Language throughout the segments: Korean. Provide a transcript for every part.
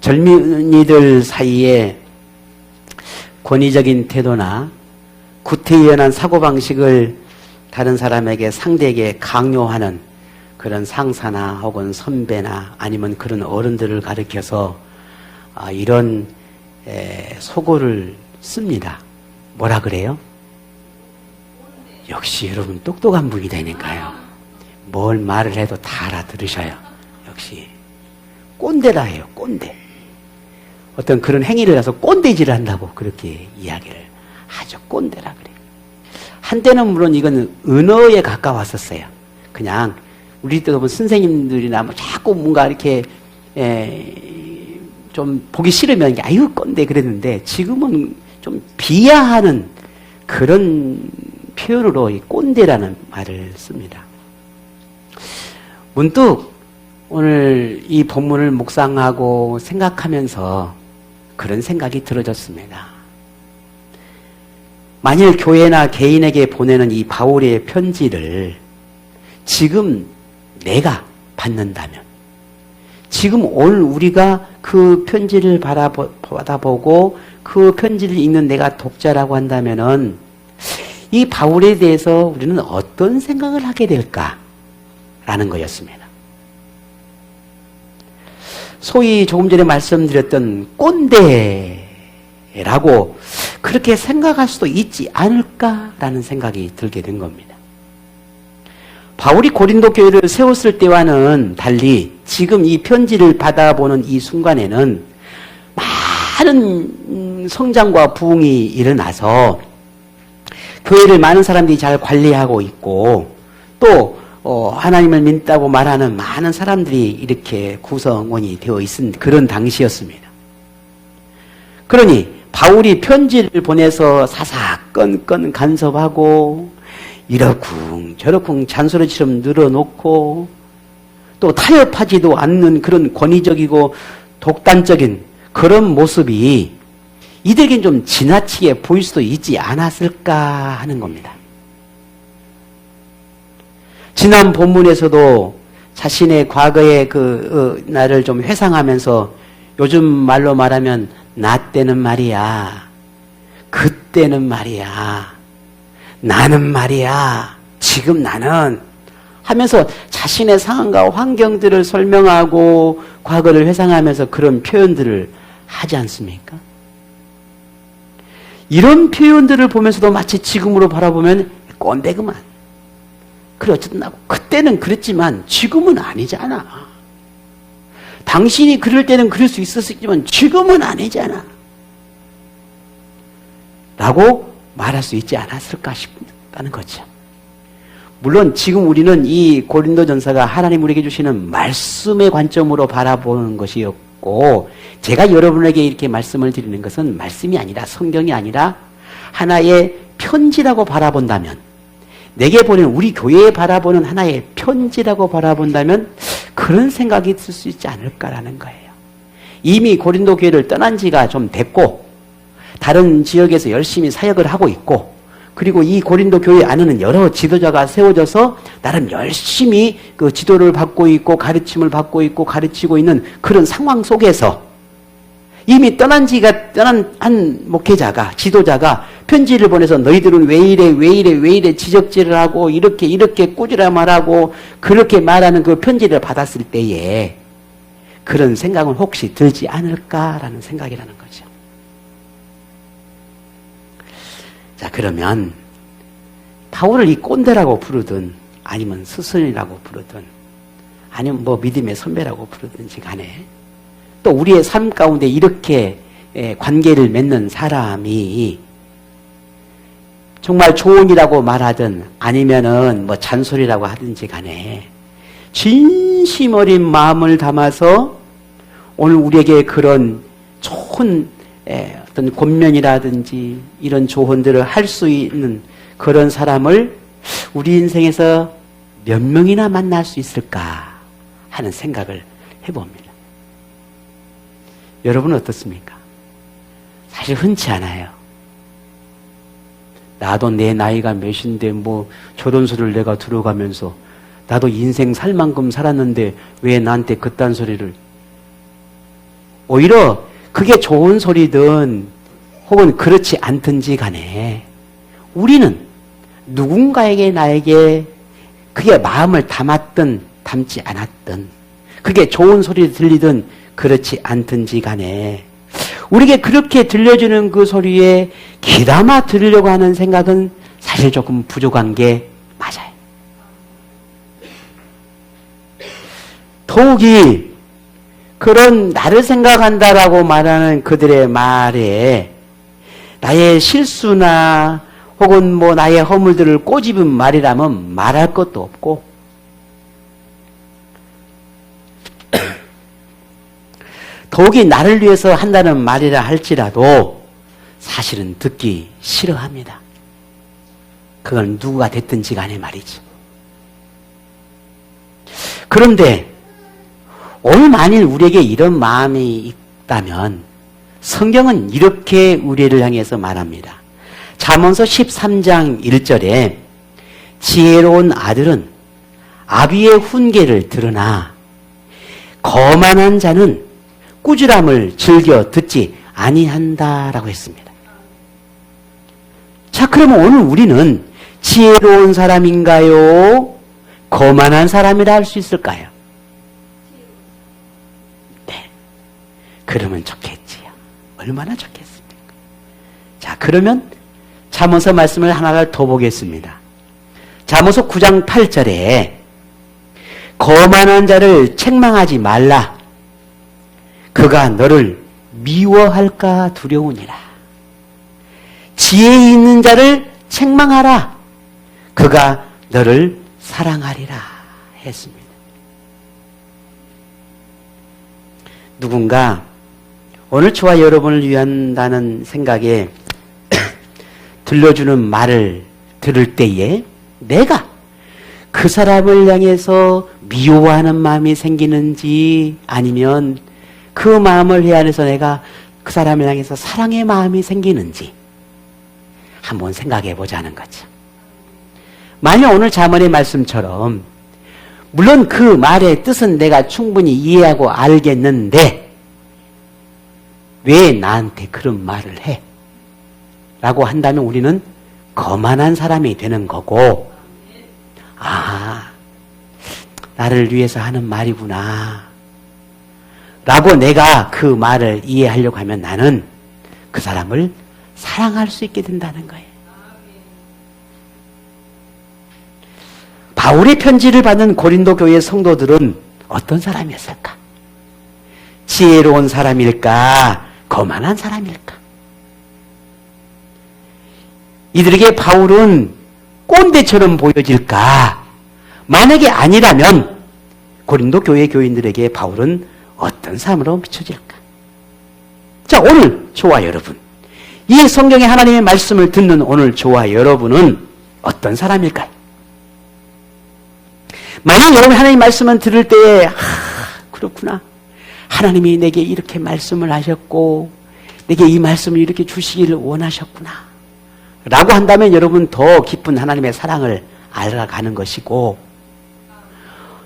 젊은이들 사이에 권위적인 태도나 구태의연한 사고방식을 다른 사람에게 상대에게 강요하는 그런 상사나 혹은 선배나 아니면 그런 어른들을 가리켜서 이런 속어를 씁니다. 뭐라 그래요? 역시 여러분 똑똑한 분이 되니까요. 뭘 말을 해도 다 알아들으셔요. 역시 꼰대라 해요. 꼰대. 어떤 그런 행위를 해서 꼰대질을 한다고 그렇게 이야기를 하죠. 꼰대라 그래요. 한때는 물론 이건 은어에 가까웠었어요. 그냥 우리 때도 보면 선생님들이나 뭐 자꾸 뭔가 이렇게 좀 보기 싫으면 아유 꼰대 그랬는데 지금은 좀 비하하는 그런 표현으로 이 꼰대라는 말을 씁니다. 문득 오늘 이 본문을 묵상하고 생각하면서 그런 생각이 들어졌습니다. 만일 교회나 개인에게 보내는 이 바울의 편지를 지금 내가 받는다면, 지금 오늘 우리가 그 편지를 받아보고 그 편지를 읽는 내가 독자라고 한다면은 이 바울에 대해서 우리는 어떤 생각을 하게 될까라는 거였습니다. 소위 조금 전에 말씀드렸던 꼰대라고 그렇게 생각할 수도 있지 않을까라는 생각이 들게 된 겁니다. 바울이 고린도 교회를 세웠을 때와는 달리 지금 이 편지를 받아보는 이 순간에는 많은 성장과 부흥이 일어나서 교회를 많은 사람들이 잘 관리하고 있고 또 하나님을 믿다고 말하는 많은 사람들이 이렇게 구성원이 되어 있은 그런 당시였습니다. 그러니 바울이 편지를 보내서 사사건건 간섭하고 이러쿵 저러쿵 잔소리처럼 늘어놓고 또 타협하지도 않는 그런 권위적이고 독단적인 그런 모습이 이들에겐 좀 지나치게 보일 수도 있지 않았을까 하는 겁니다. 지난 본문에서도 자신의 과거의 날을 좀 회상하면서 요즘 말로 말하면 나 때는 말이야, 그때는 말이야, 나는 말이야, 지금 나는 하면서 자신의 상황과 환경들을 설명하고 과거를 회상하면서 그런 표현들을 하지 않습니까? 이런 표현들을 보면서도 마치 지금으로 바라보면 꼰대구만. 그래 어쨌든 그때는 그랬지만 지금은 아니잖아. 당신이 그럴 때는 그럴 수 있었지만 지금은 아니잖아. 라고 말할 수 있지 않았을까 싶다는 거죠. 물론 지금 우리는 이 고린도전서가 하나님 우리에게 주시는 말씀의 관점으로 바라보는 것이었고 제가 여러분에게 이렇게 말씀을 드리는 것은 말씀이 아니라 성경이 아니라 하나의 편지라고 바라본다면 내게 보내는 우리 교회에 바라보는 하나의 편지라고 바라본다면 그런 생각이 들 수 있지 않을까라는 거예요. 이미 고린도 교회를 떠난 지가 좀 됐고 다른 지역에서 열심히 사역을 하고 있고 그리고 이 고린도 교회 안에는 여러 지도자가 세워져서 나름 열심히 그 지도를 받고 있고 가르침을 받고 있고 가르치고 있는 그런 상황 속에서 이미 떠난 한 목회자가 지도자가 편지를 보내서 너희들은 왜 이래 지적질을 하고 이렇게 꾸지라 말하고 그렇게 말하는 그 편지를 받았을 때에 그런 생각은 혹시 들지 않을까라는 생각이라는 거죠. 자, 그러면 바울을 이 꼰대라고 부르든 아니면 스승이라고 부르든 아니면 뭐 믿음의 선배라고 부르든지 간에 또 우리의 삶 가운데 이렇게 관계를 맺는 사람이 정말 조언이라고 말하든 아니면은 뭐 잔소리라고 하든지 간에 진심 어린 마음을 담아서 오늘 우리에게 그런 좋은 어떤 권면이라든지 이런 조언들을 할 수 있는 그런 사람을 우리 인생에서 몇 명이나 만날 수 있을까 하는 생각을 해봅니다. 여러분은 어떻습니까? 사실 흔치 않아요. 나도 내 나이가 몇인데 뭐 저런 소리를 내가 들어가면서 나도 인생 살 만큼 살았는데 왜 나한테 그딴 소리를 오히려 그게 좋은 소리든 혹은 그렇지 않든지 간에 우리는 누군가에게 나에게 그게 마음을 담았든 담지 않았든 그게 좋은 소리 들리든 그렇지 않든지 간에 우리에게 그렇게 들려주는 그 소리에 귀담아 들으려고 하는 생각은 사실 조금 부족한 게 맞아요. 더욱이 그런 나를 생각한다라고 말하는 그들의 말에 나의 실수나 혹은 뭐 나의 허물들을 꼬집은 말이라면 말할 것도 없고 더욱이 나를 위해서 한다는 말이라 할지라도 사실은 듣기 싫어합니다. 그건 누구가 됐든지 간에 말이죠. 그런데 오늘 만일 우리에게 이런 마음이 있다면 성경은 이렇게 우리를 향해서 말합니다. 잠언서 13장 1절에 지혜로운 아들은 아비의 훈계를 들으나 거만한 자는 꾸지람을 즐겨 듣지 아니한다라고 했습니다. 자, 그러면 오늘 우리는 지혜로운 사람인가요? 거만한 사람이라 할 수 있을까요? 네. 그러면 좋겠지요. 얼마나 좋겠습니까? 자, 그러면 잠언서 말씀을 하나를 더 보겠습니다. 잠언서 9장 8절에 거만한 자를 책망하지 말라. 그가 너를 미워할까 두려우니라. 지혜 있는 자를 책망하라. 그가 너를 사랑하리라 했습니다. 누군가 오늘 저와 여러분을 위한다는 생각에 들려주는 말을 들을 때에 내가 그 사람을 향해서 미워하는 마음이 생기는지 아니면 그 마음을 헤아려서 내가 그 사람을 향해서 사랑의 마음이 생기는지 한번 생각해 보자는 거죠. 만약 오늘 잠언의 말씀처럼 물론 그 말의 뜻은 내가 충분히 이해하고 알겠는데 왜 나한테 그런 말을 해? 라고 한다면 우리는 거만한 사람이 되는 거고 나를 위해서 하는 말이구나 라고 내가 그 말을 이해하려고 하면 나는 그 사람을 사랑할 수 있게 된다는 거예요. 바울의 편지를 받은 고린도 교회 성도들은 어떤 사람이었을까? 지혜로운 사람일까? 거만한 사람일까? 이들에게 바울은 꼰대처럼 보여질까? 만약에 아니라면 고린도 교회 교인들에게 바울은 어떤 사람으로 비춰질까? 자, 오늘 저와 여러분, 이 성경의 하나님의 말씀을 듣는 오늘 저와 여러분은 어떤 사람일까요? 만약 여러분 하나님의 말씀을 들을 때에 그렇구나. 하나님이 내게 이렇게 말씀을 하셨고 내게 이 말씀을 이렇게 주시기를 원하셨구나 라고 한다면 여러분 더 깊은 하나님의 사랑을 알아가는 것이고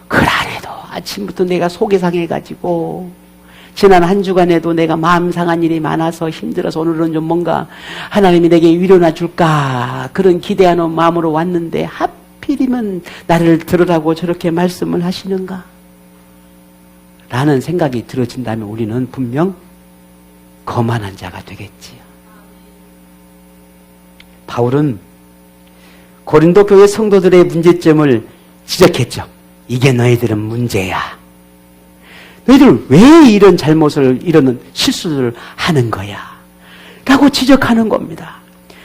그 안에도 아침부터 내가 속이 상해가지고 지난 한 주간에도 내가 마음 상한 일이 많아서 힘들어서 오늘은 좀 뭔가 하나님이 내게 위로나 줄까 그런 기대하는 마음으로 왔는데 하필이면 나를 들으라고 저렇게 말씀을 하시는가 라는 생각이 들어진다면 우리는 분명 거만한 자가 되겠지요. 바울은 고린도 교회 성도들의 문제점을 지적했죠. 이게 너희들은 문제야. 너희들 왜 이런 잘못을, 이런 실수를 하는 거야? 라고 지적하는 겁니다.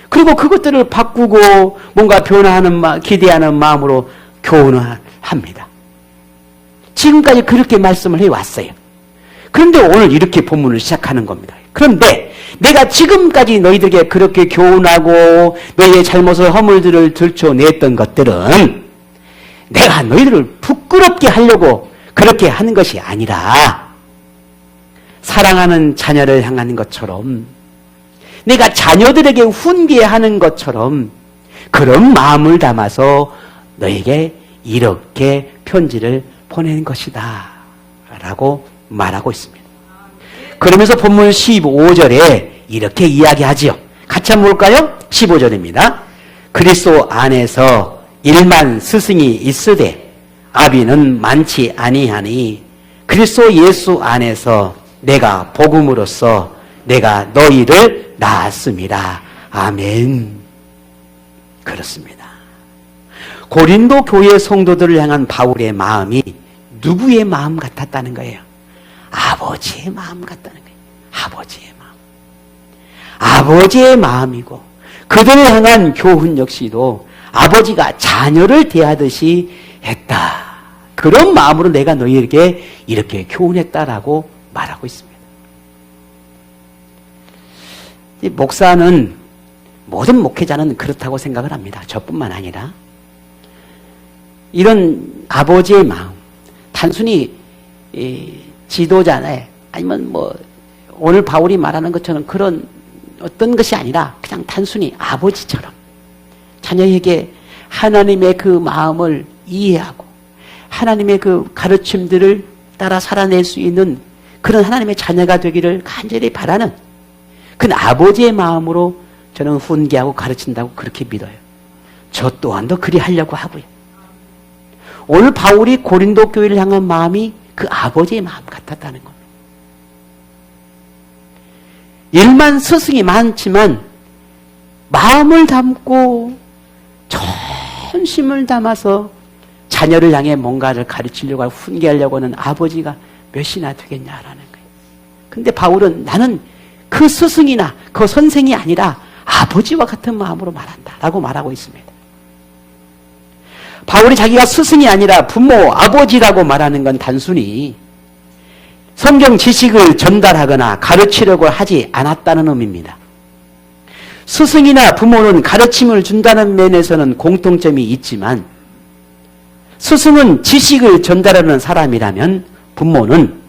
그리고 그것들을 바꾸고 뭔가 변화하는, 기대하는 마음으로 교훈을 합니다. 지금까지 그렇게 말씀을 해왔어요. 그런데 오늘 이렇게 본문을 시작하는 겁니다. 그런데 내가 지금까지 너희들에게 그렇게 교훈하고 너희의 잘못을 허물들을 들춰냈던 것들은 내가 너희들을 부끄럽게 하려고 그렇게 하는 것이 아니라 사랑하는 자녀를 향하는 것처럼 내가 자녀들에게 훈계하는 것처럼 그런 마음을 담아서 너에게 이렇게 편지를 보낸 것이다 라고 말하고 있습니다. 그러면서 본문 15절에 이렇게 이야기하지요. 같이 한번 볼까요? 15절입니다. 그리스도 안에서 1만 스승이 있으되 아비는 많지 아니하니 그리스도 예수 안에서 내가 복음으로써 내가 너희를 낳았습니다. 아멘. 그렇습니다. 고린도 교회 성도들을 향한 바울의 마음이 누구의 마음 같았다는 거예요? 아버지의 마음 같다는 거예요. 아버지의 마음. 아버지의 마음이고 그들을 향한 교훈 역시도 아버지가 자녀를 대하듯이 했다. 그런 마음으로 내가 너희에게 이렇게 교훈했다라고 말하고 있습니다. 목사는 모든 목회자는 그렇다고 생각을 합니다. 저뿐만 아니라 이런 아버지의 마음, 단순히 지도자나 아니면 뭐 오늘 바울이 말하는 것처럼 그런 어떤 것이 아니라 그냥 단순히 아버지처럼 자녀에게 하나님의 그 마음을 이해하고 하나님의 그 가르침들을 따라 살아낼 수 있는 그런 하나님의 자녀가 되기를 간절히 바라는 그 아버지의 마음으로 저는 훈계하고 가르친다고 그렇게 믿어요. 저 또한도 그리 하려고 하고요. 오늘 바울이 고린도 교회를 향한 마음이 그 아버지의 마음 같았다는 겁니다. 1만 스승이 많지만 마음을 담고 전심을 담아서 자녀를 향해 뭔가를 가르치려고 하고 훈계하려고 하는 아버지가 몇이나 되겠냐라는 거예요. 근데 바울은 나는 그 스승이나 그 선생이 아니라 아버지와 같은 마음으로 말한다라고 말하고 있습니다. 바울이 자기가 스승이 아니라 부모, 아버지라고 말하는 건 단순히 성경 지식을 전달하거나 가르치려고 하지 않았다는 의미입니다. 스승이나 부모는 가르침을 준다는 면에서는 공통점이 있지만 스승은 지식을 전달하는 사람이라면 부모는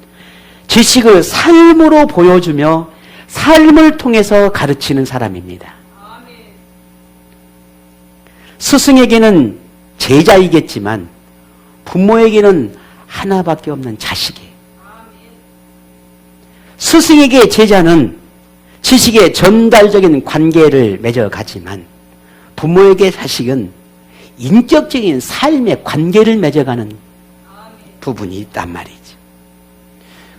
지식을 삶으로 보여주며 삶을 통해서 가르치는 사람입니다. 스승에게는 제자이겠지만 부모에게는 하나밖에 없는 자식이에요. 스승에게 제자는 지식의 전달적인 관계를 맺어가지만 부모에게 자식은 인격적인 삶의 관계를 맺어가는 부분이 있단 말이죠.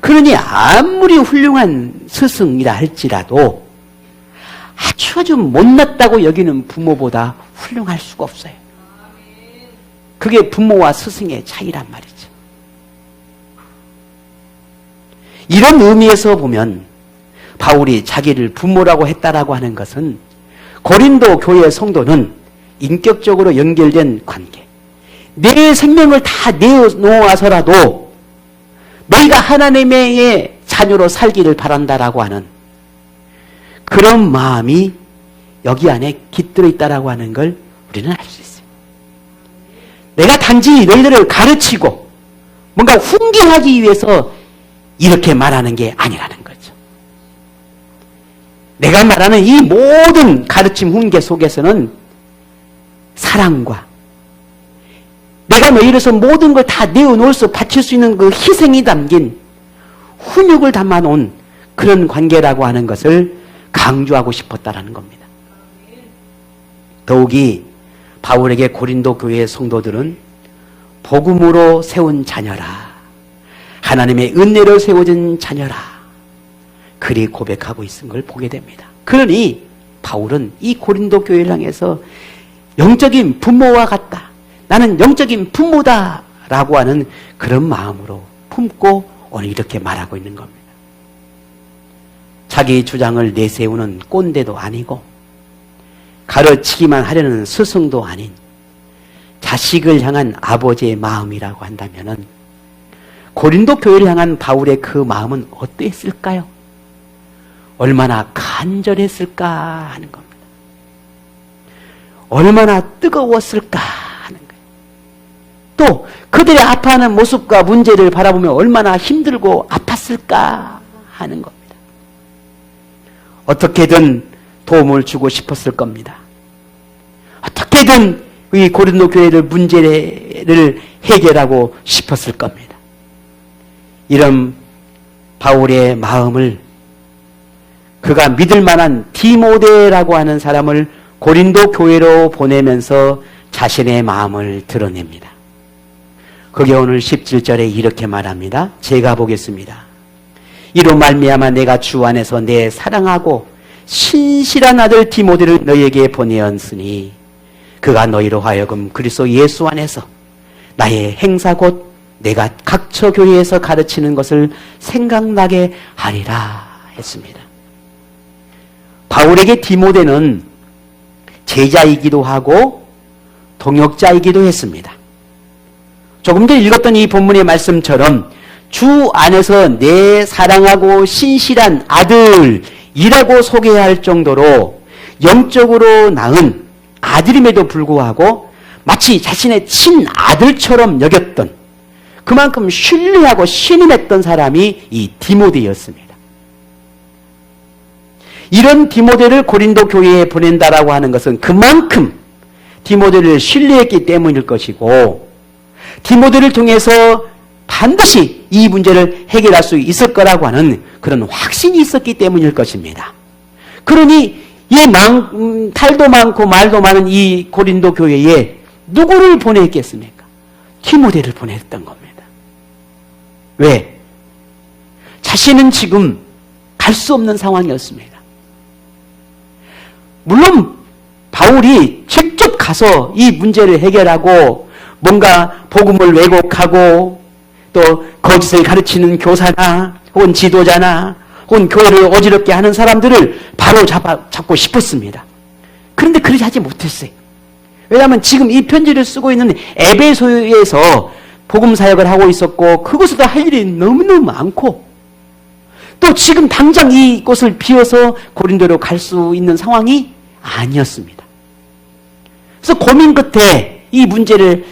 그러니 아무리 훌륭한 스승이라 할지라도 아주 못났다고 여기는 부모보다 훌륭할 수가 없어요. 그게 부모와 스승의 차이란 말이죠. 이런 의미에서 보면 바울이 자기를 부모라고 했다라고 하는 것은 고린도 교회 성도는 인격적으로 연결된 관계, 내 생명을 다 내어놓아서라도 너희가 하나님의 자녀로 살기를 바란다라고 하는 그런 마음이 여기 안에 깃들어 있다라고 하는 걸 우리는 알 수 있어요. 내가 단지 너희들을 가르치고 뭔가 훈계하기 위해서 이렇게 말하는 게 아니라는 거죠. 내가 말하는 이 모든 가르침 훈계 속에서는 사랑과 내가 너희로서 모든 걸 다 내어놓을 수 바칠 수 있는 그 희생이 담긴 훈육을 담아놓은 그런 관계라고 하는 것을 강조하고 싶었다라는 겁니다. 더욱이 바울에게 고린도 교회의 성도들은 복음으로 세운 자녀라, 하나님의 은혜로 세워진 자녀라, 그리 고백하고 있는 걸 보게 됩니다. 그러니 바울은 이 고린도 교회를 향해서 영적인 부모와 같다, 나는 영적인 부모다라고 하는 그런 마음으로 품고 오늘 이렇게 말하고 있는 겁니다. 자기 주장을 내세우는 꼰대도 아니고 가르치기만 하려는 스승도 아닌 자식을 향한 아버지의 마음이라고 한다면은 고린도 교회를 향한 바울의 그 마음은 어땠을까요? 얼마나 간절했을까 하는 겁니다. 얼마나 뜨거웠을까 하는 거예요. 또 그들의 아파하는 모습과 문제를 바라보며 얼마나 힘들고 아팠을까 하는 겁니다. 어떻게든 도움을 주고 싶었을 겁니다. 어떻게든 이 고린도 교회를 문제를 해결하고 싶었을 겁니다. 이런 바울의 마음을 그가 믿을 만한 디모데라고 하는 사람을 고린도 교회로 보내면서 자신의 마음을 드러냅니다. 그게 오늘 17절에 이렇게 말합니다. 제가 보겠습니다. 이로 말미암아 내가 주 안에서 내 사랑하고 신실한 아들 디모데를 너희에게 보내었으니 그가 너희로 하여금 그리스도 예수 안에서 나의 행사 곧 내가 각처 교회에서 가르치는 것을 생각나게 하리라 했습니다. 바울에게 디모데는 제자이기도 하고 동역자이기도 했습니다. 조금 전에 읽었던 이 본문의 말씀처럼 주 안에서 내 사랑하고 신실한 아들이라고 소개할 정도로 영적으로 낳은 아들임에도 불구하고 마치 자신의 친아들처럼 여겼던, 그만큼 신뢰하고 신임했던 사람이 이 디모데였습니다. 이런 디모데를 고린도 교회에 보낸다라고 하는 것은 그만큼 디모데를 신뢰했기 때문일 것이고, 디모데를 통해서 반드시 이 문제를 해결할 수 있을 거라고 하는 그런 확신이 있었기 때문일 것입니다. 그러니 이 탈도 많고 말도 많은 이 고린도 교회에 누구를 보냈겠습니까? 디모데를 보냈던 겁니다. 왜? 자신은 지금 갈 수 없는 상황이었습니다. 물론 바울이 직접 가서 이 문제를 해결하고 뭔가 복음을 왜곡하고 또 거짓을 가르치는 교사나 혹은 지도자나 혹은 교회를 어지럽게 하는 사람들을 바로 잡고 싶었습니다. 그런데 그러지 하지 못했어요. 왜냐하면 지금 이 편지를 쓰고 있는 에베소에서 복음 사역을 하고 있었고 그곳에도 할 일이 너무너무 많고 또 지금 당장 이곳을 비워서 고린도로 갈 수 있는 상황이 아니었습니다. 그래서 고민 끝에 이 문제를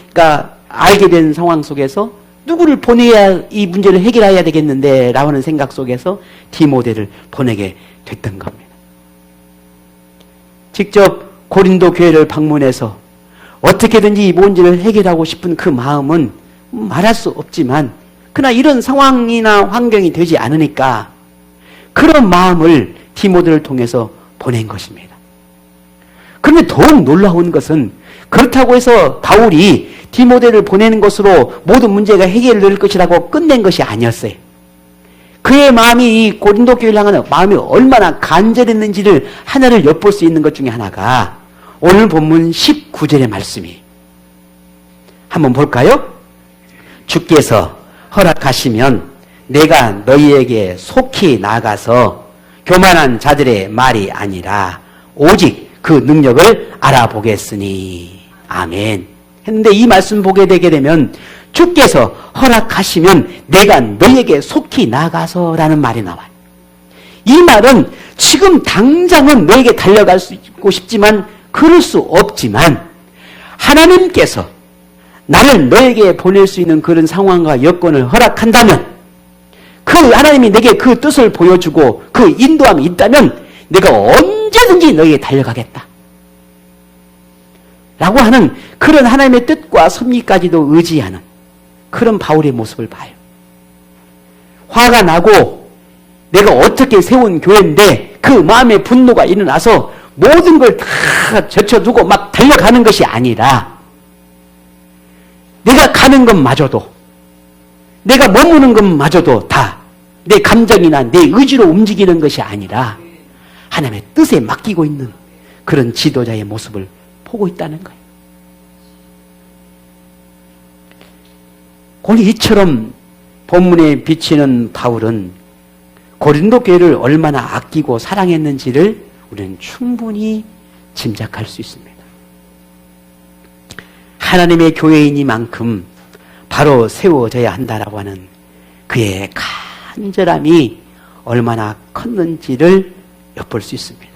알게 된 상황 속에서 누구를 보내야 이 문제를 해결해야 되겠는데 라고 하는 생각 속에서 디모데를 보내게 됐던 겁니다. 직접 고린도 교회를 방문해서 어떻게든지 이 문제를 해결하고 싶은 그 마음은 말할 수 없지만 그러나 이런 상황이나 환경이 되지 않으니까 그런 마음을 디모데를 통해서 보낸 것입니다. 그런데 더욱 놀라운 것은 그렇다고 해서 바울이 디모데를 보내는 것으로 모든 문제가 해결될 것이라고 끝낸 것이 아니었어요. 그의 마음이 이 고린도 교회를 향하는 마음이 얼마나 간절했는지를 하나를 엿볼 수 있는 것 중에 하나가 오늘 본문 19절의 말씀이 한번 볼까요? 주께서 허락하시면 내가 너희에게 속히 나가서 교만한 자들의 말이 아니라 오직 그 능력을 알아보겠으니 아멘 했는데 이 말씀 보게 되게 되면 주께서 허락하시면 내가 너희에게 속히 나가서라는 말이 나와요. 이 말은 지금 당장은 너에게 달려가고 싶지만 그럴 수 없지만 하나님께서 나를 너에게 보낼 수 있는 그런 상황과 여건을 허락한다면 그 하나님이 내게 그 뜻을 보여주고 그 인도함이 있다면 내가 언제든지 너에게 달려가겠다 라고 하는 그런 하나님의 뜻과 섭리까지도 의지하는 그런 바울의 모습을 봐요. 화가 나고 내가 어떻게 세운 교회인데 그 마음의 분노가 일어나서 모든 걸 다 제쳐두고 막 달려가는 것이 아니라 내가 가는 것마저도 내가 머무는 것마저도 다 내 감정이나 내 의지로 움직이는 것이 아니라 하나님의 뜻에 맡기고 있는 그런 지도자의 모습을 보고 있다는 거예요. 오늘 이처럼 본문에 비치는 바울은 고린도 교회를 얼마나 아끼고 사랑했는지를 우리는 충분히 짐작할 수 있습니다. 하나님의 교회이니만큼 바로 세워져야 한다라고 하는 그의 간절함이 얼마나 컸는지를 엿볼 수 있습니다.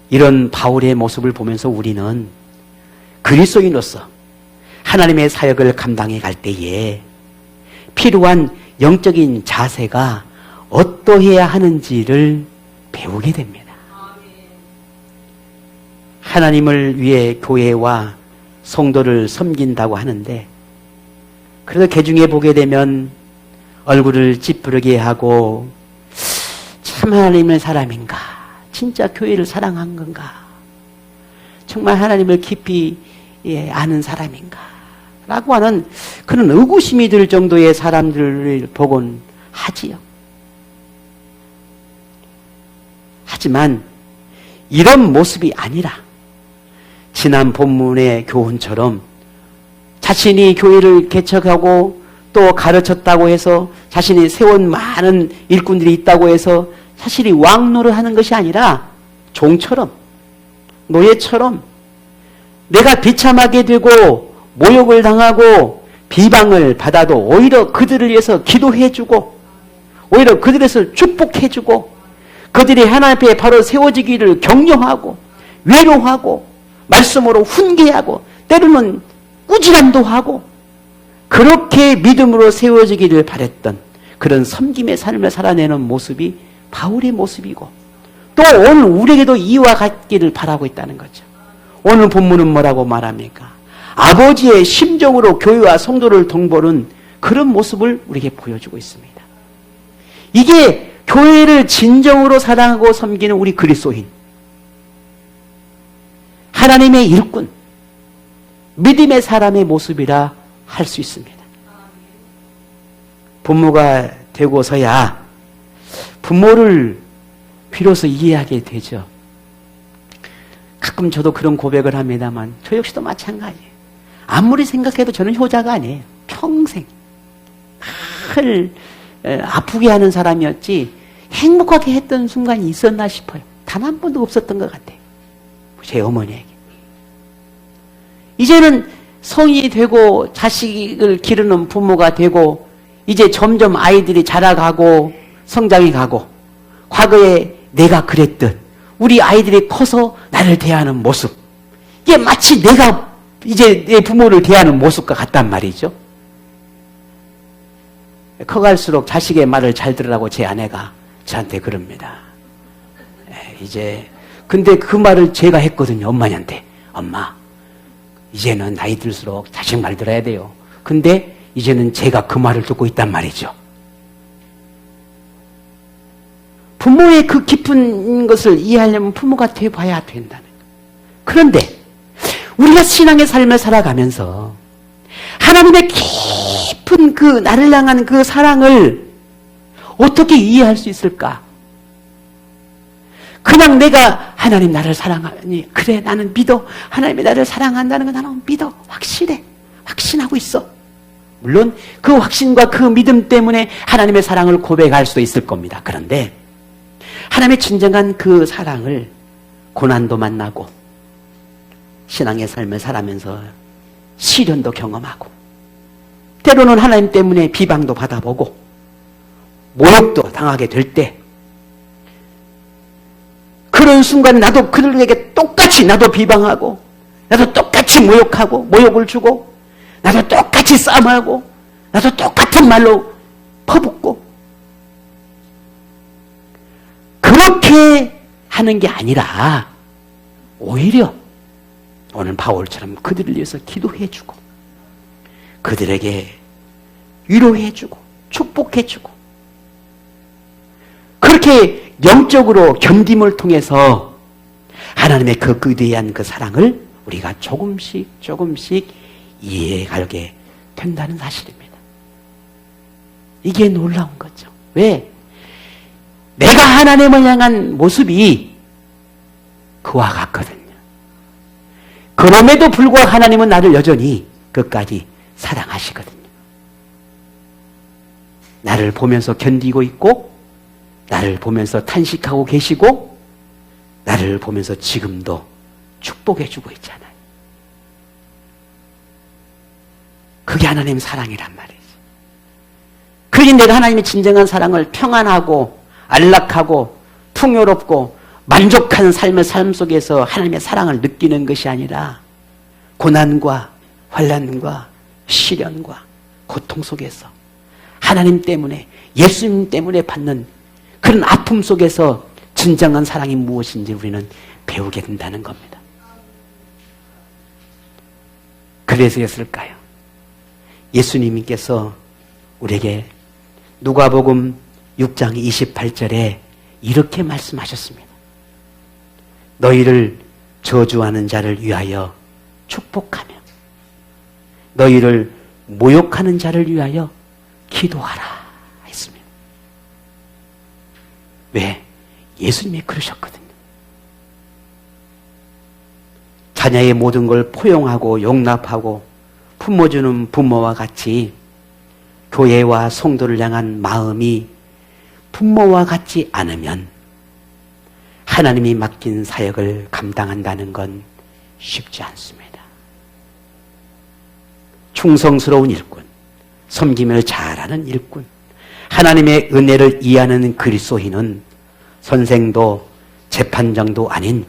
이런 바울의 모습을 보면서 우리는 그리스도인으로서 하나님의 사역을 감당해 갈 때에 필요한 영적인 자세가 어떠해야 하는지를 배우게 됩니다. 하나님을 위해 교회와 성도를 섬긴다고 하는데 그래서 개중에 보게 되면 얼굴을 찌푸르게 하고 참 참 하나님의 사람인가? 진짜 교회를 사랑한 건가? 정말 하나님을 깊이 아는 사람인가? 라고 하는 그런 의구심이 들 정도의 사람들을 보곤 하지요. 하지만 이런 모습이 아니라 지난 본문의 교훈처럼 자신이 교회를 개척하고 또 가르쳤다고 해서 자신이 세운 많은 일꾼들이 있다고 해서 사실이 왕노를 하는 것이 아니라 종처럼 노예처럼 내가 비참하게 되고 모욕을 당하고 비방을 받아도 오히려 그들을 위해서 기도해주고 오히려 그들에서 축복해주고 그들이 하나님 앞에 바로 세워지기를 격려하고 위로하고 말씀으로 훈계하고 때로는 꾸지람도 하고 그렇게 믿음으로 세워지기를 바랬던 그런 섬김의 삶을 살아내는 모습이 바울의 모습이고 또 오늘 우리에게도 이와 같기를 바라고 있다는 거죠. 오늘 본문은 뭐라고 말합니까? 아버지의 심정으로 교회와 성도를 동보는 그런 모습을 우리에게 보여주고 있습니다. 이게 교회를 진정으로 사랑하고 섬기는 우리 그리스도인, 하나님의 일꾼, 믿음의 사람의 모습이라 할 수 있습니다. 부모가 되고서야 부모를 비로소 이해하게 되죠. 가끔 저도 그런 고백을 합니다만 저 역시도 마찬가지예요. 아무리 생각해도 저는 효자가 아니에요. 평생 늘 아프게 하는 사람이었지 행복하게 했던 순간이 있었나 싶어요. 단 한 번도 없었던 것 같아요. 제 어머니에게. 이제는 성인이 되고 자식을 기르는 부모가 되고 이제 점점 아이들이 자라가고 성장해 가고 과거에 내가 그랬듯 우리 아이들이 커서 나를 대하는 모습 이게 마치 내가 이제 내 부모를 대하는 모습과 같단 말이죠. 커갈수록 자식의 말을 잘 들으라고 제 아내가 저한테 그럽니다. 이제 근데 그 말을 제가 했거든요. 엄마한테. 엄마 이제는 나이 들수록 자식 말 들어야 돼요. 근데 이제는 제가 그 말을 듣고 있단 말이죠. 부모의 그 깊은 것을 이해하려면 부모가 돼봐야 된다는 거예요. 그런데 우리가 신앙의 삶을 살아가면서 하나님의 깊은 그 나를 향한 그 사랑을 어떻게 이해할 수 있을까? 그냥 내가 하나님 나를 사랑하니 그래 나는 믿어. 하나님이 나를 사랑한다는 건 나는 믿어. 확실해. 확신하고 있어. 물론 그 확신과 그 믿음 때문에 하나님의 사랑을 고백할 수도 있을 겁니다. 그런데 하나님의 진정한 그 사랑을 고난도 만나고 신앙의 삶을 살아면서 시련도 경험하고 때로는 하나님 때문에 비방도 받아보고 모욕도 당하게 될 때 그런 순간 나도 그들에게 똑같이 나도 비방하고 나도 똑같이 모욕하고 모욕을 주고 나도 똑같이 싸움하고 나도 똑같은 말로 퍼붓고 그렇게 하는 게 아니라 오히려 오늘 바울처럼 그들을 위해서 기도해주고 그들에게 위로해주고 축복해주고 그렇게 영적으로 견딤을 통해서 하나님의 그 위대한 그 사랑을 우리가 조금씩 이해하게 된다는 사실입니다. 이게 놀라운 거죠. 왜? 내가 하나님을 향한 모습이 그와 같거든요. 그럼에도 불구하고 하나님은 나를 여전히 끝까지 사랑하시거든요. 나를 보면서 견디고 있고 나를 보면서 탄식하고 계시고 나를 보면서 지금도 축복해주고 있잖아요. 그게 하나님 사랑이란 말이지. 그러니 내가 하나님의 진정한 사랑을 평안하고 안락하고 풍요롭고 만족한 삶의 삶 속에서 하나님의 사랑을 느끼는 것이 아니라 고난과 환난과 시련과 고통 속에서 하나님 때문에 예수님 때문에 받는 그런 아픔 속에서 진정한 사랑이 무엇인지 우리는 배우게 된다는 겁니다. 그래서였을까요? 예수님께서 우리에게 누가복음 6장 28절에 이렇게 말씀하셨습니다. 너희를 저주하는 자를 위하여 축복하며 너희를 모욕하는 자를 위하여 기도하라 했습니다. 왜? 예수님이 그러셨거든요. 자녀의 모든 걸 포용하고 용납하고 품어주는 부모와 같이 교회와 성도를 향한 마음이 부모와 같지 않으면 하나님이 맡긴 사역을 감당한다는 건 쉽지 않습니다. 충성스러운 일꾼, 섬김을 잘하는 일꾼, 하나님의 은혜를 이해하는 그리스도인은 선생도 재판장도 아닌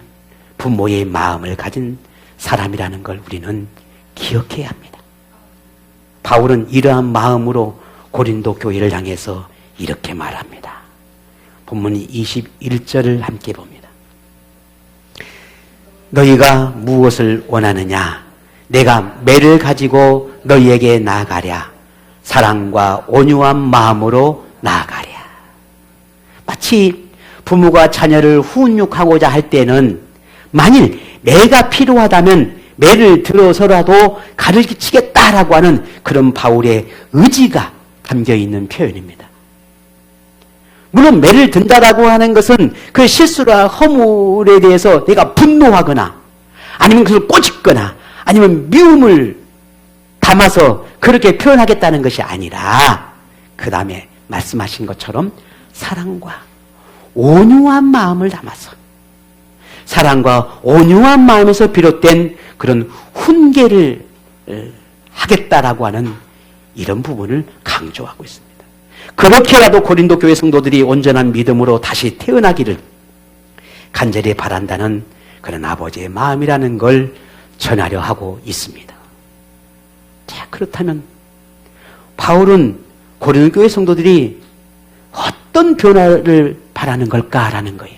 부모의 마음을 가진 사람이라는 걸 우리는 기억해야 합니다. 바울은 이러한 마음으로 고린도 교회를 향해서 이렇게 말합니다. 본문 21절을 함께 봅니다. 너희가 무엇을 원하느냐? 내가 매를 가지고 너희에게 나아가랴. 사랑과 온유한 마음으로 나아가랴. 마치 부모가 자녀를 훈육하고자 할 때는 만일 매가 필요하다면 매를 들어서라도 가르치겠다라고 하는 그런 바울의 의지가 담겨있는 표현입니다. 물론 매를 든다라고 하는 것은 그 실수나 허물에 대해서 내가 분노하거나 아니면 그것을 꼬집거나 아니면 미움을 담아서 그렇게 표현하겠다는 것이 아니라 그 다음에 말씀하신 것처럼 사랑과 온유한 마음을 담아서 사랑과 온유한 마음에서 비롯된 그런 훈계를 하겠다라고 하는 이런 부분을 강조하고 있습니다. 그렇게라도 고린도 교회 성도들이 온전한 믿음으로 다시 태어나기를 간절히 바란다는 그런 아버지의 마음이라는 걸 전하려 하고 있습니다. 자, 그렇다면 바울은 고린도 교회 성도들이 어떤 변화를 바라는 걸까라는 거예요.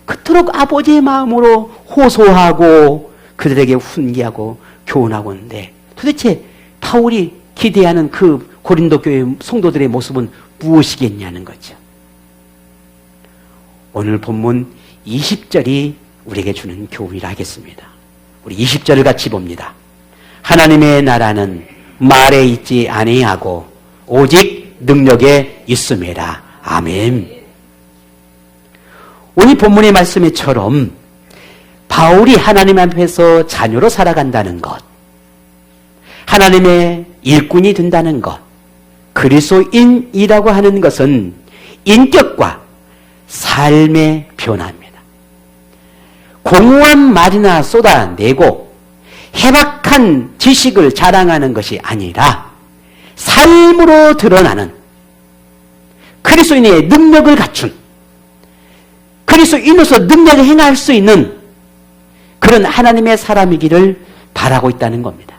그토록 아버지의 마음으로 호소하고 그들에게 훈계하고 교훈하고 있는데 도대체 바울이 기대하는 그 고린도 교회 성도들의 모습은 무엇이겠냐는 거죠. 오늘 본문 20절이 우리에게 주는 교훈이라 하겠습니다. 우리 20절을 같이 봅니다. 하나님의 나라는 말에 있지 아니하고 오직 능력에 있음이라. 아멘. 오늘 본문의 말씀처럼 바울이 하나님 앞에서 자녀로 살아간다는 것, 하나님의 일꾼이 된다는 것, 그리스도인이라고 하는 것은 인격과 삶의 변화입니다. 공허한 말이나 쏟아내고 해박한 지식을 자랑하는 것이 아니라 삶으로 드러나는 그리스도인의 능력을 갖춘 그리스도인으로서 능력을 행할 수 있는 그런 하나님의 사람이기를 바라고 있다는 겁니다.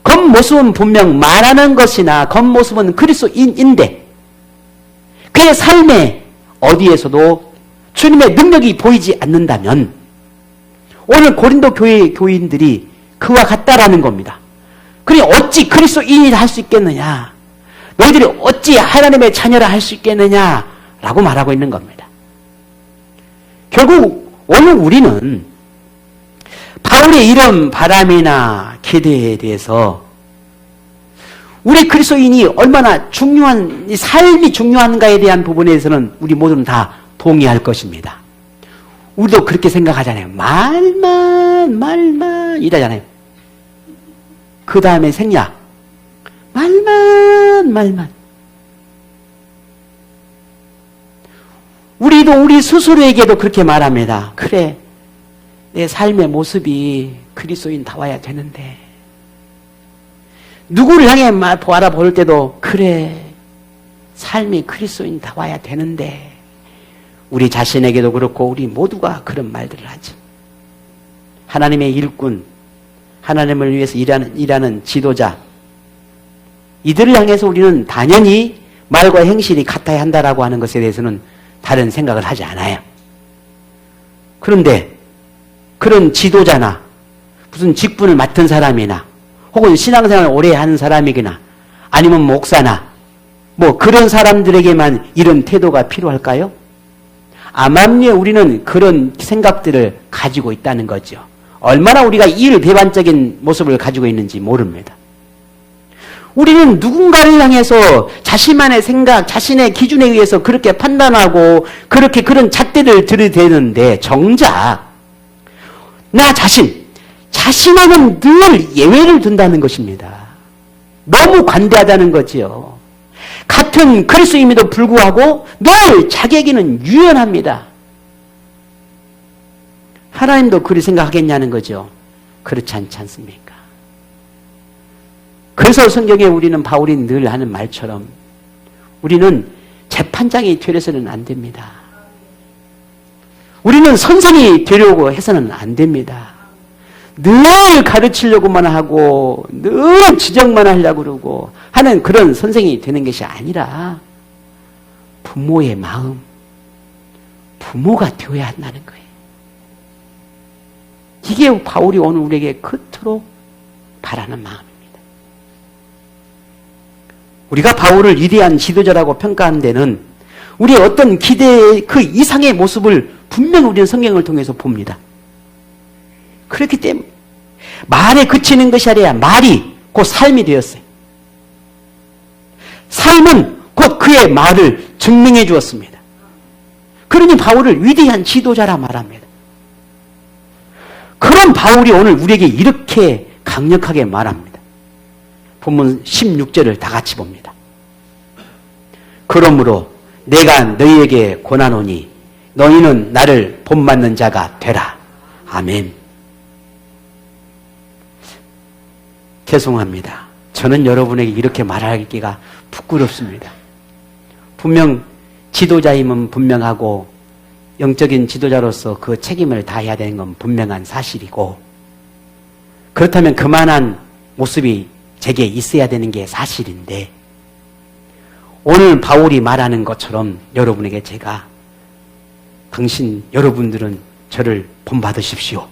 겉모습은 분명 말하는 것이나 겉모습은 그리스도인인데 그의 삶에 어디에서도 주님의 능력이 보이지 않는다면 오늘 고린도 교회 교인들이 그와 같다라는 겁니다. 그러니 어찌 그리스도인이라 할 수 있겠느냐? 너희들이 어찌 하나님의 자녀라 할 수 있겠느냐라고 말하고 있는 겁니다. 결국 오늘 우리는 바울의 이런 바람이나 기대에 대해서 우리 그리스도인이 얼마나 중요한 삶이 중요한가에 대한 부분에서는 우리 모두는 다 동의할 것입니다. 우리도 그렇게 생각하잖아요. 말만 이러잖아요. 그 다음에 생략. 말만. 우리도 우리 스스로에게도 그렇게 말합니다. 그래, 내 삶의 모습이 그리스도인다워야 되는데 누구를 향해 바라볼 때도 그래, 삶이 그리스도인다워야 되는데 우리 자신에게도 그렇고 우리 모두가 그런 말들을 하죠. 하나님의 일꾼, 하나님을 위해서 일하는 지도자, 이들을 향해서 우리는 당연히 말과 행실이 같아야 한다라고 하는 것에 대해서는 다른 생각을 하지 않아요. 그런데 그런 지도자나 무슨 직분을 맡은 사람이나 혹은 신앙생활을 오래 하는 사람이거나 아니면 목사나 뭐 그런 사람들에게만 이런 태도가 필요할까요? 암암리에 우리는 그런 생각들을 가지고 있다는 거죠. 얼마나 우리가 일배반적인 모습을 가지고 있는지 모릅니다. 우리는 누군가를 향해서 자신만의 생각, 자신의 기준에 의해서 그렇게 판단하고 그렇게 그런 잣대를 들이대는데 정작 나 자신에는 늘 예외를 둔다는 것입니다. 너무 관대하다는 거지요. 같은 그리스도임에도 불구하고 늘 자기에게는 유연합니다. 하나님도 그리 생각하겠냐는 거죠. 그렇지 않지 않습니까? 그래서 성경에 우리는 바울이 늘 하는 말처럼 우리는 재판장이 되려서는 안 됩니다. 우리는 선생이 되려고 해서는 안 됩니다. 늘 가르치려고만 하고 늘 지적만 하려고 그러고 하는 그런 선생이 되는 것이 아니라 부모의 마음, 부모가 되어야 한다는 거예요. 이게 바울이 오늘 우리에게 그토록 바라는 마음입니다. 우리가 바울을 위대한 지도자라고 평가한 데는 우리의 어떤 기대의 그 이상의 모습을 분명히 우리는 성경을 통해서 봅니다. 그렇기 때문에 말에 그치는 것이 아니라 말이 곧 삶이 되었어요. 삶은 곧 그의 말을 증명해 주었습니다. 그러니 바울을 위대한 지도자라 말합니다. 그런 바울이 오늘 우리에게 이렇게 강력하게 말합니다. 본문 16절을 다 같이 봅니다. 그러므로 내가 너희에게 권하노니 너희는 나를 본받는 자가 되라. 아멘. 죄송합니다. 저는 여러분에게 이렇게 말하기가 부끄럽습니다. 분명 지도자임은 분명하고 영적인 지도자로서 그 책임을 다해야 되는 건 분명한 사실이고 그렇다면 그만한 모습이 제게 있어야 되는 게 사실인데 오늘 바울이 말하는 것처럼 여러분에게 제가 여러분들은 저를 본받으십시오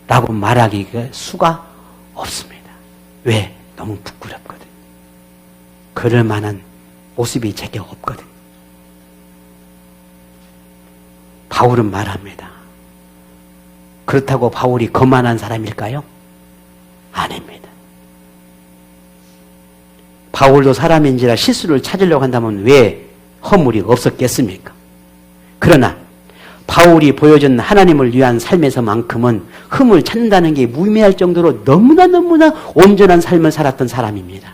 라고 말하기가 수가 없습니다. 왜? 너무 부끄럽거든. 그럴 만한 모습이 제게 없거든. 바울은 말합니다. 그렇다고 바울이 거만한 사람일까요? 아닙니다. 바울도 사람인지라 실수를 찾으려고 한다면 왜 허물이 없었겠습니까? 그러나 바울이 보여준 하나님을 위한 삶에서만큼은 흠을 찾는다는 게 무의미할 정도로 너무나 온전한 삶을 살았던 사람입니다.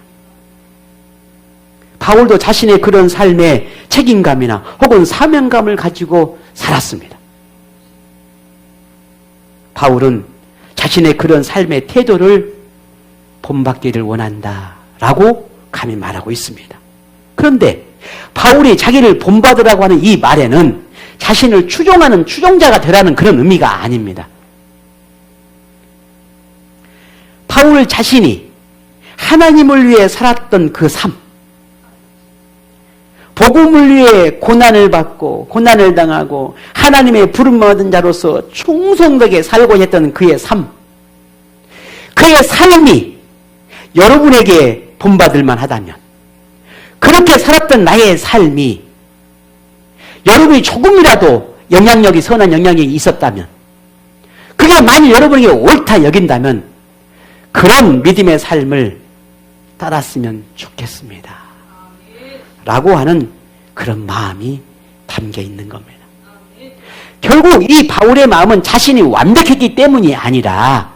바울도 자신의 그런 삶에 책임감이나 혹은 사명감을 가지고 살았습니다. 바울은 자신의 그런 삶의 태도를 본받기를 원한다라고 감히 말하고 있습니다. 그런데 바울이 자기를 본받으라고 하는 이 말에는 자신을 추종하는 추종자가 되라는 그런 의미가 아닙니다. 바울 자신이 하나님을 위해 살았던 그 삶, 복음을 위해 고난을 받고 고난을 당하고 하나님의 부름받은 자로서 충성되게 살고자 했던 그의 삶, 그의 삶이 여러분에게 본받을 만하다면 그렇게 살았던 나의 삶이 여러분이 조금이라도 영향력이 선한 영향력이 있었다면 그게 만일 여러분에게 옳다 여긴다면 그런 믿음의 삶을 따랐으면 좋겠습니다. 라고 하는 그런 마음이 담겨 있는 겁니다. 결국 이 바울의 마음은 자신이 완벽했기 때문이 아니라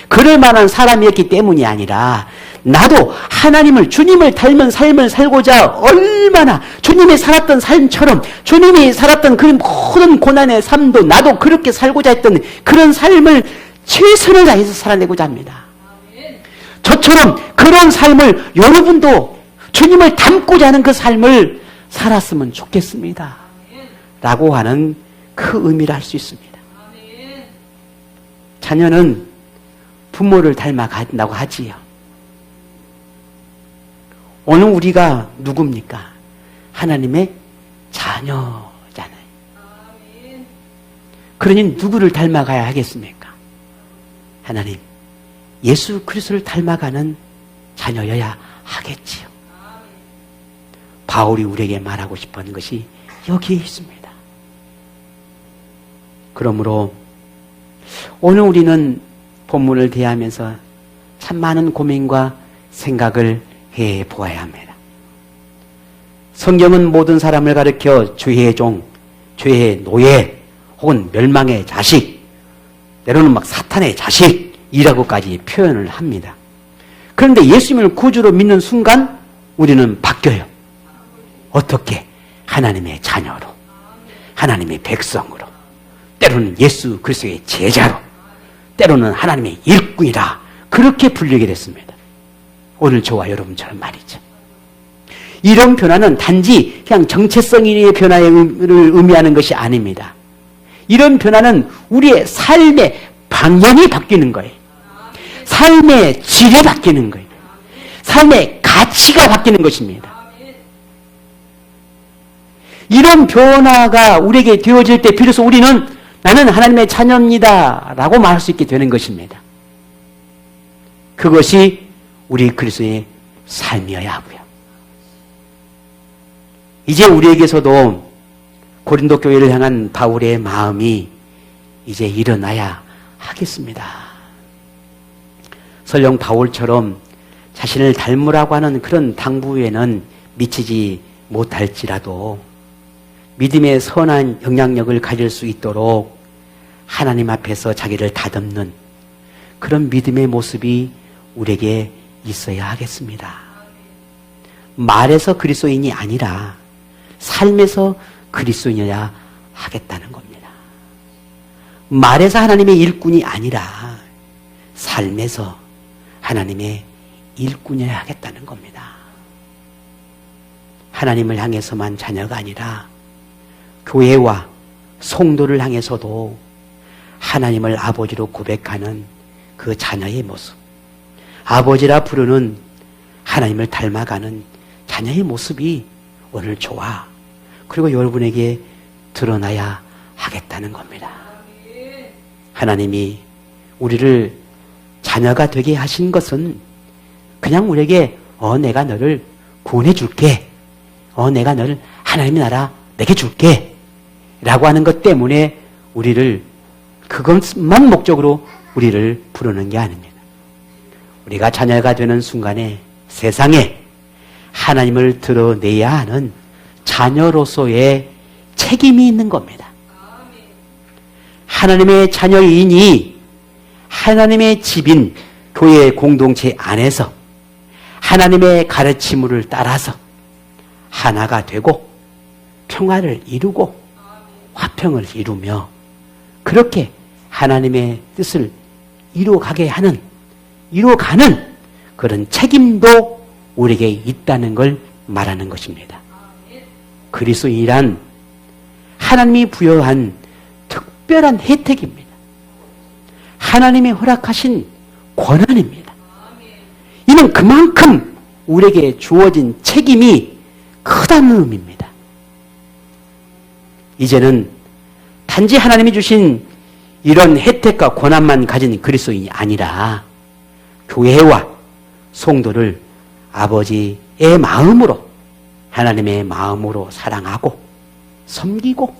그럴 만한 사람이었기 때문이 아니라 나도 하나님을 주님을 닮은 삶을 살고자 얼마나 주님이 살았던 삶처럼 주님이 살았던 그 모든 고난의 삶도 나도 그렇게 살고자 했던 그런 삶을 최선을 다해서 살아내고자 합니다. 저처럼 그런 삶을 여러분도 주님을 닮고자 하는 그 삶을 살았으면 좋겠습니다. 라고 하는 그 의미를 할 수 있습니다. 자녀는 부모를 닮아간다고 하지요. 오늘 우리가 누굽니까? 하나님의 자녀잖아요. 그러니 누구를 닮아가야 하겠습니까? 하나님, 예수 그리스도를 닮아가는 자녀여야 하겠지요. 바울이 우리에게 말하고 싶은 것이 여기에 있습니다. 그러므로 오늘 우리는 본문을 대하면서 참 많은 고민과 생각을 해 보아야 합니다. 성경은 모든 사람을 가리켜 죄의 종, 죄의 노예, 혹은 멸망의 자식, 때로는 막 사탄의 자식이라고까지 표현을 합니다. 그런데 예수님을 구주로 믿는 순간 우리는 바뀌어요. 어떻게? 하나님의 자녀로, 하나님의 백성으로, 때로는 예수 그리스도의 제자로, 때로는 하나님의 일꾼이라 그렇게 불리게 됐습니다. 오늘 저와 여러분처럼 말이죠. 이런 변화는 단지 그냥 정체성의 변화를 의미하는 것이 아닙니다. 이런 변화는 우리의 삶의 방향이 바뀌는 거예요. 삶의 질이 바뀌는 거예요. 삶의 가치가 바뀌는 것입니다. 이런 변화가 우리에게 되어질 때 비로소 우리는 나는 하나님의 자녀입니다 라고 말할 수 있게 되는 것입니다. 그것이 우리 그리스도의 삶이어야 하고요. 이제 우리에게서도 고린도 교회를 향한 바울의 마음이 이제 일어나야 하겠습니다. 설령 바울처럼 자신을 닮으라고 하는 그런 당부에는 미치지 못할지라도 믿음의 선한 영향력을 가질 수 있도록 하나님 앞에서 자기를 다듬는 그런 믿음의 모습이 우리에게 있어야 하겠습니다. 말에서 그리스도인이 아니라 삶에서 그리스도인이어야 하겠다는 겁니다. 말에서 하나님의 일꾼이 아니라 삶에서 하나님의 일꾼이어야 하겠다는 겁니다. 하나님을 향해서만 자녀가 아니라 교회와 성도를 향해서도 하나님을 아버지로 고백하는 그 자녀의 모습, 아버지라 부르는 하나님을 닮아가는 자녀의 모습이 오늘 저와 그리고 여러분에게 드러나야 하겠다는 겁니다. 하나님이 우리를 자녀가 되게 하신 것은 그냥 우리에게 내가 너를 구원해 줄게, 내가 너를 하나님의 나라 내게 줄게 라고 하는 것 때문에 우리를 그것만 목적으로 우리를 부르는 게 아닙니다. 우리가 자녀가 되는 순간에 세상에 하나님을 드러내야 하는 자녀로서의 책임이 있는 겁니다. 하나님의 자녀이니 하나님의 집인 교회 공동체 안에서 하나님의 가르침을 따라서 하나가 되고 평화를 이루고 화평을 이루며 그렇게 하나님의 뜻을 이루어가는 그런 책임도 우리에게 있다는 걸 말하는 것입니다. 그리스도인이란 하나님이 부여한 특별한 혜택입니다. 하나님이 허락하신 권한입니다. 이는 그만큼 우리에게 주어진 책임이 크다는 의미입니다. 이제는 단지 하나님이 주신 이런 혜택과 권한만 가진 그리스도인이 아니라 교회와 성도를 아버지의 마음으로, 하나님의 마음으로 사랑하고 섬기고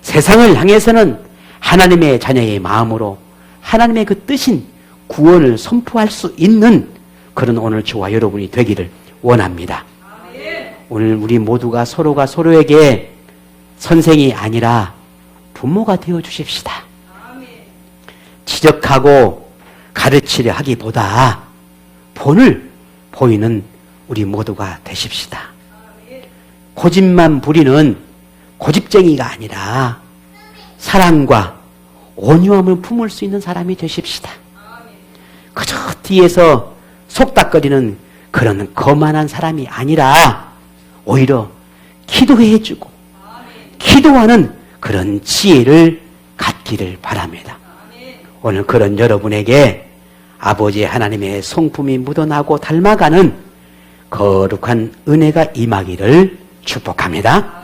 세상을 향해서는 하나님의 자녀의 마음으로 하나님의 그 뜻인 구원을 선포할 수 있는 그런 오늘 저와 여러분이 되기를 원합니다. 오늘 우리 모두가 서로가 서로에게 선생이 아니라 부모가 되어 주십시다. 지적하고 가르치려 하기보다 본을 보이는 우리 모두가 되십시다. 고집만 부리는 고집쟁이가 아니라 사랑과 온유함을 품을 수 있는 사람이 되십시다. 그저 뒤에서 속닥거리는 그런 거만한 사람이 아니라 오히려 기도해주고 기도하는 그런 지혜를 갖기를 바랍니다. 오늘 그런 여러분에게 아버지 하나님의 성품이 묻어나고 닮아가는 거룩한 은혜가 임하기를 축복합니다.